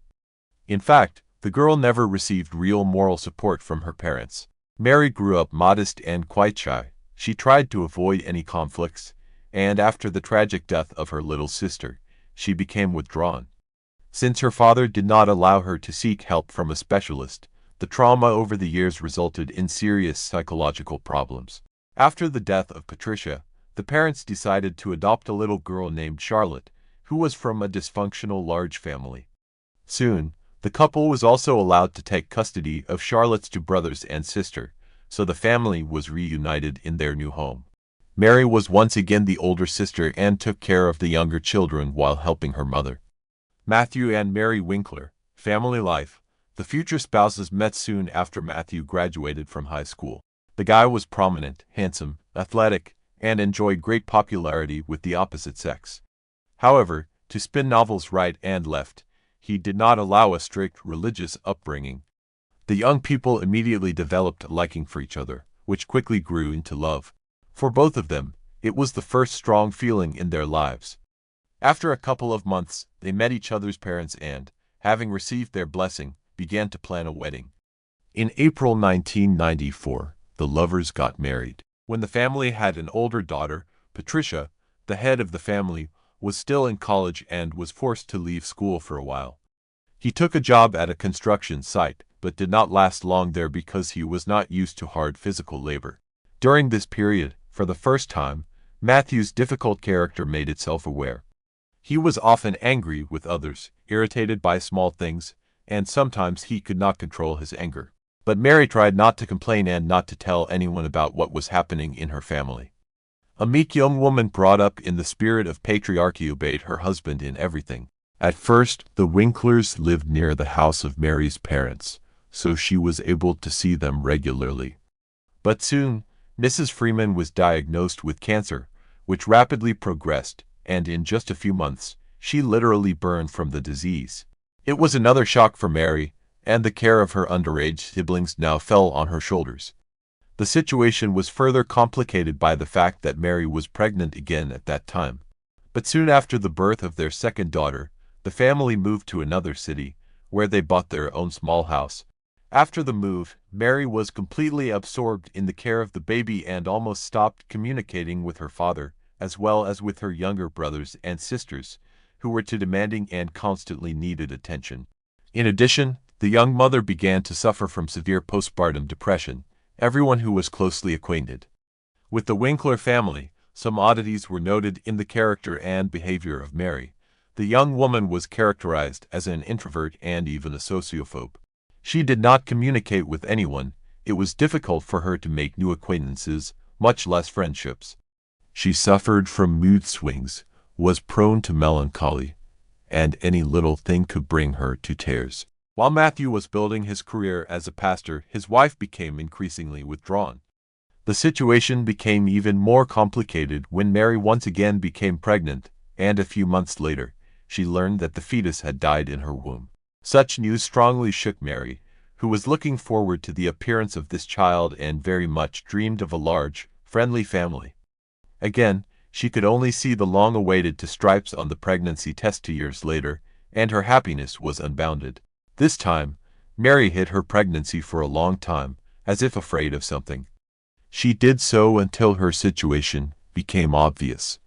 In fact, the girl never received real moral support from her parents. Mary grew up modest and quite shy. She tried to avoid any conflicts, and after the tragic death of her little sister, she became withdrawn. Since her father did not allow her to seek help from a specialist, the trauma over the years resulted in serious psychological problems. After the death of Patricia, the parents decided to adopt a little girl named Charlotte, who was from a dysfunctional large family. Soon, the couple was also allowed to take custody of Charlotte's two brothers and sister, so the family was reunited in their new home. Mary was once again the older sister and took care of the younger children while helping her mother. Matthew and Mary Winkler, family life. The future spouses met soon after Matthew graduated from high school. The guy was prominent, handsome, athletic, and enjoyed great popularity with the opposite sex. However, to spin novels right and left, he did not allow a strict religious upbringing. The young people immediately developed a liking for each other, which quickly grew into love. For both of them, it was the first strong feeling in their lives. After a couple of months, they met each other's parents and, having received their blessing, began to plan a wedding. In April 1994, the lovers got married. When the family had an older daughter, Patricia, the head of the family, was still in college and was forced to leave school for a while. He took a job at a construction site, but did not last long there because he was not used to hard physical labor. During this period, for the first time, Matthew's difficult character made itself aware. He was often angry with others, irritated by small things, and sometimes he could not control his anger. But Mary tried not to complain and not to tell anyone about what was happening in her family. A meek young woman brought up in the spirit of patriarchy obeyed her husband in everything. At first, the Winklers lived near the house of Mary's parents, so she was able to see them regularly. But soon, Mrs. Freeman was diagnosed with cancer, which rapidly progressed, and in just a few months, she literally burned from the disease. It was another shock for Mary, and the care of her underage siblings now fell on her shoulders. The situation was further complicated by the fact that Mary was pregnant again at that time. But soon after the birth of their second daughter, the family moved to another city, where they bought their own small house. After the move, Mary was completely absorbed in the care of the baby and almost stopped communicating with her father, as well as with her younger brothers and sisters, who were too demanding and constantly needed attention. In addition, the young mother began to suffer from severe postpartum depression. Everyone who was closely acquainted with the Winkler family, some oddities were noted in the character and behavior of Mary. The young woman was characterized as an introvert and even a sociophobe. She did not communicate with anyone. It was difficult for her to make new acquaintances, much less friendships. She suffered from mood swings, was prone to melancholy, and any little thing could bring her to tears. While Matthew was building his career as a pastor, his wife became increasingly withdrawn. The situation became even more complicated when Mary once again became pregnant, and a few months later, she learned that the fetus had died in her womb. Such news strongly shook Mary, who was looking forward to the appearance of this child and very much dreamed of a large, friendly family. Again, she could only see the long-awaited two stripes on the pregnancy test 2 years later, and her happiness was unbounded. This time, Mary hid her pregnancy for a long time, as if afraid of something. She did so until her situation became obvious.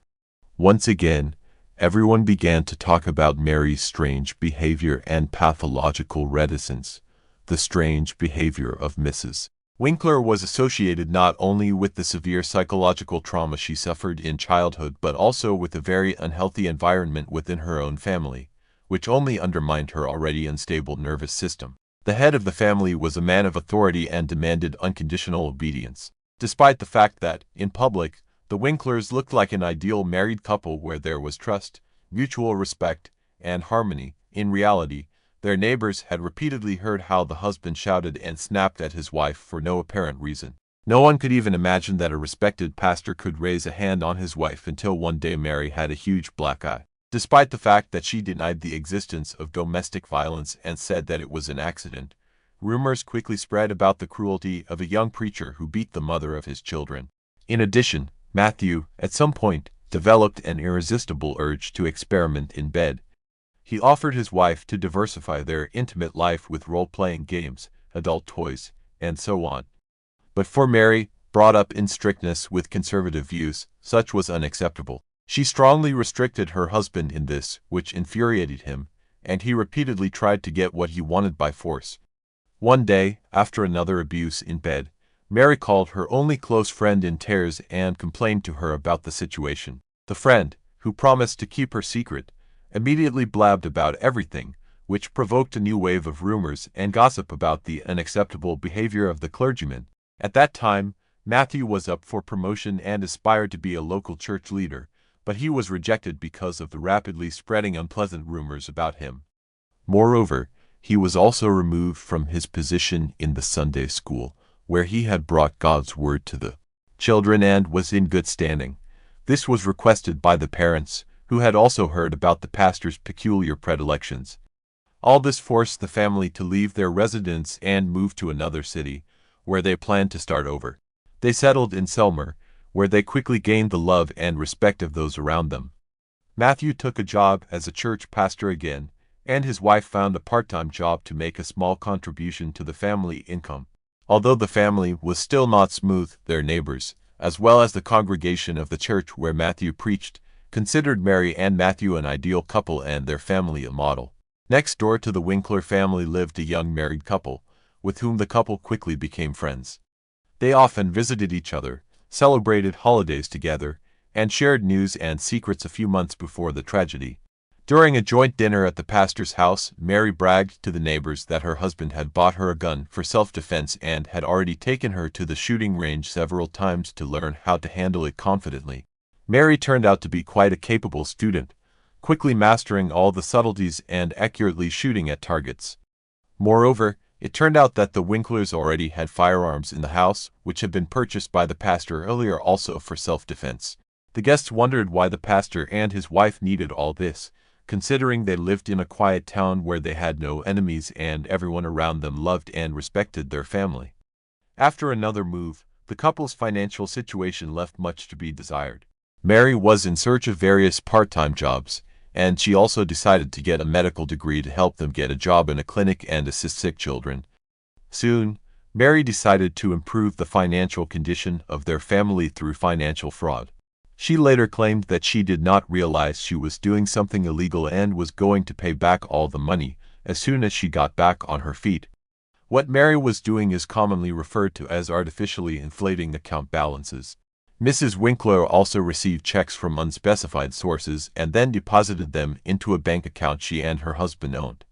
Once again, everyone began to talk about Mary's strange behavior and pathological reticence, the strange behavior of Mrs. Winkler was associated not only with the severe psychological trauma she suffered in childhood but also with a very unhealthy environment within her own family, which only undermined her already unstable nervous system. The head of the family was a man of authority and demanded unconditional obedience. Despite the fact that, in public, the Winklers looked like an ideal married couple where there was trust, mutual respect, and harmony, in reality, their neighbors had repeatedly heard how the husband shouted and snapped at his wife for no apparent reason. No one could even imagine that a respected pastor could raise a hand on his wife until one day Mary had a huge black eye. Despite the fact that she denied the existence of domestic violence and said that it was an accident, rumors quickly spread about the cruelty of a young preacher who beat the mother of his children. In addition, Matthew, at some point, developed an irresistible urge to experiment in bed. He offered his wife to diversify their intimate life with role-playing games, adult toys, and so on. But for Mary, brought up in strictness with conservative views, such was unacceptable. She strongly restricted her husband in this, which infuriated him, and he repeatedly tried to get what he wanted by force. One day, after another abuse in bed, Mary called her only close friend in tears and complained to her about the situation. The friend, who promised to keep her secret, immediately blabbed about everything, which provoked a new wave of rumors and gossip about the unacceptable behavior of the clergyman. At that time, Matthew was up for promotion and aspired to be a local church leader, but he was rejected because of the rapidly spreading unpleasant rumors about him. Moreover, he was also removed from his position in the Sunday school, where he had brought God's word to the children and was in good standing. This was requested by the parents, who had also heard about the pastor's peculiar predilections. All this forced the family to leave their residence and move to another city, where they planned to start over. They settled in Selmer, where they quickly gained the love and respect of those around them. Matthew took a job as a church pastor again, and his wife found a part-time job to make a small contribution to the family income. Although the family was still not smooth, their neighbors, as well as the congregation of the church where Matthew preached, considered Mary and Matthew an ideal couple and their family a model. Next door to the Winkler family lived a young married couple, with whom the couple quickly became friends. They often visited each other, celebrated holidays together, and shared news and secrets a few months before the tragedy. During a joint dinner at the pastor's house, Mary bragged to the neighbors that her husband had bought her a gun for self-defense and had already taken her to the shooting range several times to learn how to handle it confidently. Mary turned out to be quite a capable student, quickly mastering all the subtleties and accurately shooting at targets. Moreover, it turned out that the Winklers already had firearms in the house, which had been purchased by the pastor earlier also for self-defense. The guests wondered why the pastor and his wife needed all this, considering they lived in a quiet town where they had no enemies and everyone around them loved and respected their family. After another move, the couple's financial situation left much to be desired. Mary was in search of various part-time jobs, and she also decided to get a medical degree to help them get a job in a clinic and assist sick children. Soon, Mary decided to improve the financial condition of their family through financial fraud. She later claimed that she did not realize she was doing something illegal and was going to pay back all the money as soon as she got back on her feet. What Mary was doing is commonly referred to as artificially inflating account balances. Mrs. Winkler also received checks from unspecified sources and then deposited them into a bank account she and her husband owned.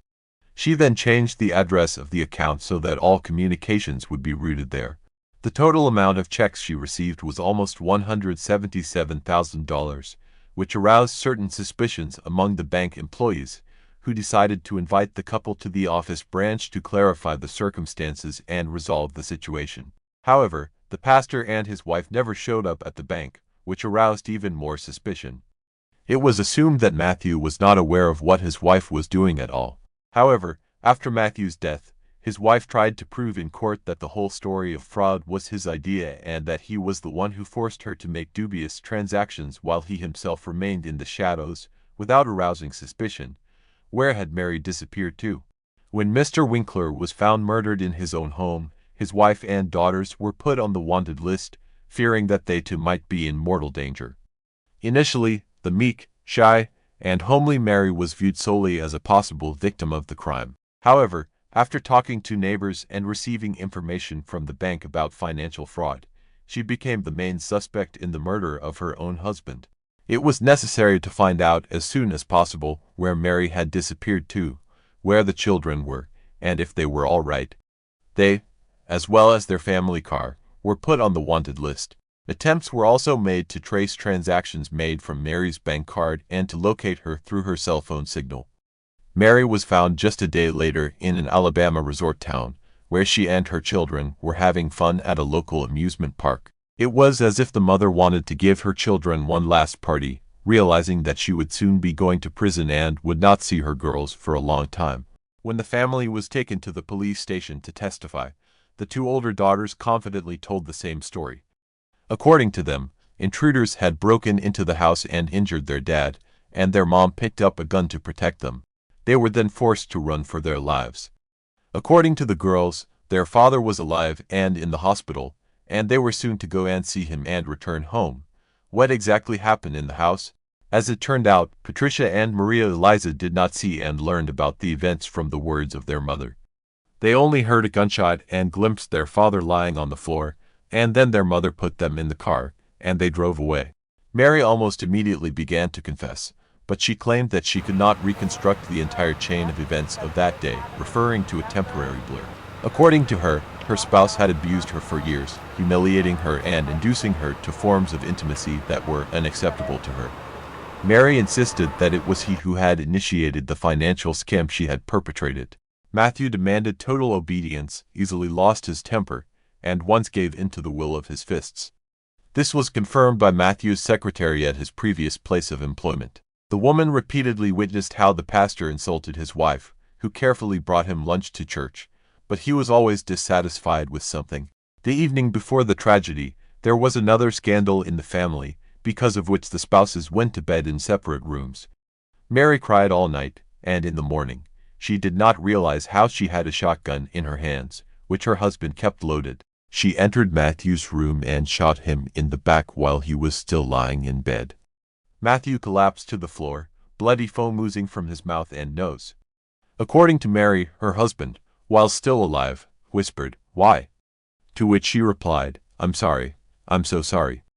She then changed the address of the account so that all communications would be routed there. The total amount of checks she received was almost $177,000, which aroused certain suspicions among the bank employees, who decided to invite the couple to the office branch to clarify the circumstances and resolve the situation. However, the pastor and his wife never showed up at the bank, which aroused even more suspicion. It was assumed that Matthew was not aware of what his wife was doing at all. However, after Matthew's death, his wife tried to prove in court that the whole story of fraud was his idea and that he was the one who forced her to make dubious transactions while he himself remained in the shadows, without arousing suspicion. Where had Mary disappeared to? When Mr. Winkler was found murdered in his own home, his wife and daughters were put on the wanted list, fearing that they too might be in mortal danger. Initially, the meek, shy, and homely Mary was viewed solely as a possible victim of the crime. However, After talking to neighbors and receiving information from the bank about financial fraud, she became the main suspect in the murder of her own husband. It was necessary to find out as soon as possible where Mary had disappeared to, where the children were, and if they were all right. They, as well as their family car, were put on the wanted list. Attempts were also made to trace transactions made from Mary's bank card and to locate her through her cell phone signal. Mary was found just a day later in an Alabama resort town, where she and her children were having fun at a local amusement park. It was as if the mother wanted to give her children one last party, realizing that she would soon be going to prison and would not see her girls for a long time. When the family was taken to the police station to testify, the two older daughters confidently told the same story. According to them, intruders had broken into the house and injured their dad, and their mom picked up a gun to protect them. They were then forced to run for their lives. According to the girls, their father was alive and in the hospital, and they were soon to go and see him and return home. What exactly happened in the house? As it turned out, Patricia and Maria Eliza did not see and learned about the events from the words of their mother. They only heard a gunshot and glimpsed their father lying on the floor, and then their mother put them in the car, and they drove away. Mary almost immediately began to confess, but she claimed that she could not reconstruct the entire chain of events of that day, referring to a temporary blur. According to her, her spouse had abused her for years, humiliating her and inducing her to forms of intimacy that were unacceptable to her. Mary insisted that it was he who had initiated the financial scam she had perpetrated. Matthew demanded total obedience, easily lost his temper, and once gave in to the will of his fists. This was confirmed by Matthew's secretary at his previous place of employment. The woman repeatedly witnessed how the pastor insulted his wife, who carefully brought him lunch to church, but he was always dissatisfied with something. The evening before the tragedy, there was another scandal in the family, because of which the spouses went to bed in separate rooms. Mary cried all night, and in the morning, she did not realize how she had a shotgun in her hands, which her husband kept loaded. She entered Matthew's room and shot him in the back while he was still lying in bed. Matthew collapsed to the floor, bloody foam oozing from his mouth and nose. According to Mary, her husband, while still alive, whispered, "Why?" To which she replied, "I'm sorry. I'm so sorry."